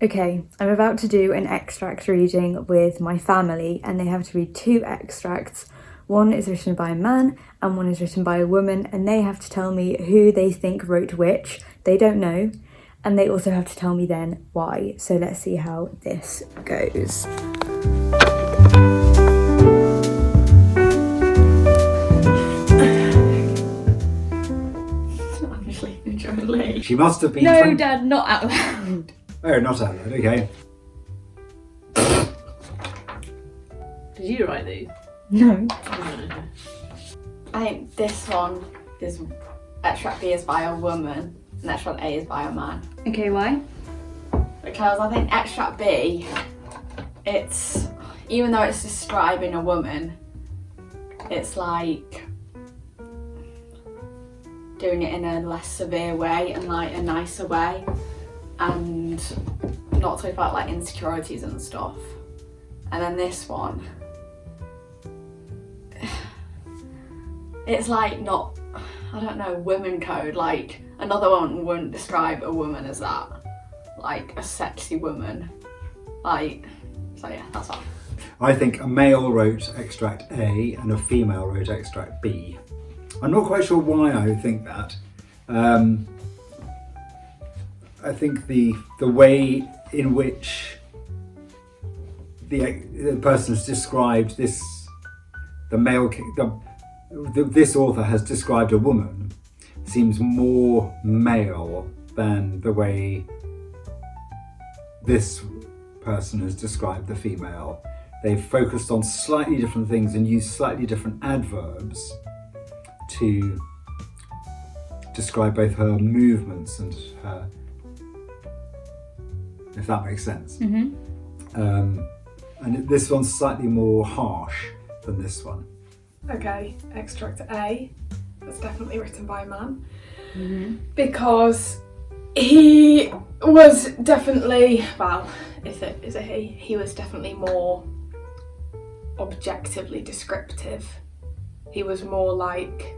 Okay, I'm about to do an extract reading with my family and they have to read 2 extracts. One is written by a man and one is written by a woman, and they have to tell me who they think wrote which. They don't know, and they also have to tell me then why. So let's see how this goes. She must have been... No, Dad, not out loud. Oh, not out loud, okay. Did you write these? No. I think this one, this extract B is by a woman and extract A is by a man. Okay, why? Because I think extract B, it's, even though it's describing a woman, it's like doing it in a less severe way and like a nicer way, and not talking about like insecurities and stuff. And then this one, it's like not, I don't know, women code, like another one wouldn't describe a woman as that, like a sexy woman, like, so yeah, that's all. I think a male wrote extract A and a female wrote extract B. I'm not quite sure why I think that. I think the way in which the person has described this, this author has described a woman, seems more male than the way this person has described the female. They've focused on slightly different things and used slightly different adverbs to describe both her movements and her, if that makes sense. Mm-hmm. And this one's slightly more harsh than this one. Okay, extract A was definitely written by a man, because he was definitely, well, is it he was definitely more objectively descriptive. He was more like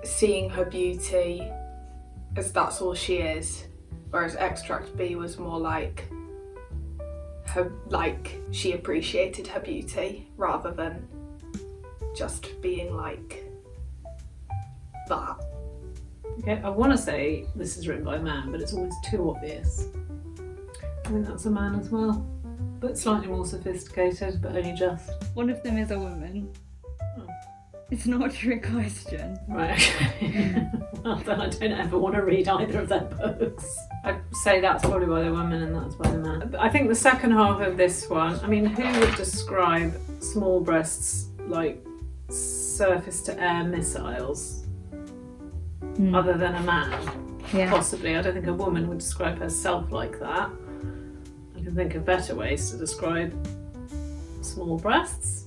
seeing her beauty as that's all she is, whereas extract B was more like her, like she appreciated her beauty rather than just being like that. Okay, I want to say this is written by a man, but it's always too obvious. I think that's a man as well, but slightly more sophisticated, but only just. One of them is a woman. Oh. It's not a trick question. Right, okay. Well, then I don't ever want to read either of their books. I'd say that's probably by the woman and that's by the man. I think the second half of this one, I mean, who would describe small breasts like surface to air missiles other than a man? Yeah. Possibly. I don't think a woman would describe herself like that. I can think of better ways to describe small breasts.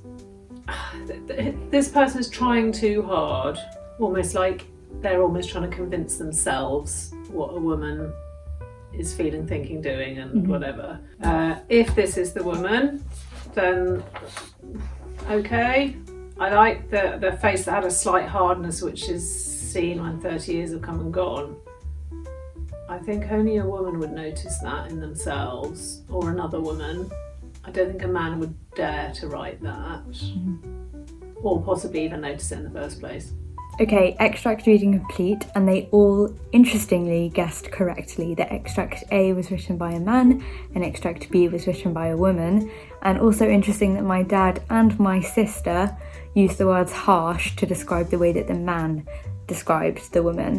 This person is trying too hard, almost like they're almost trying to convince themselves what a woman is feeling, thinking, doing, and whatever. If this is the woman, then okay. I like the face that had a slight hardness, which is seen when 30 years have come and gone. I think only a woman would notice that in themselves, or another woman. I don't think a man would dare to write that, or possibly even notice it in the first place. Okay, extract reading complete, and they all interestingly guessed correctly that extract A was written by a man and extract B was written by a woman. And also interesting that my dad and my sister used the words harsh to describe the way that the man described the woman.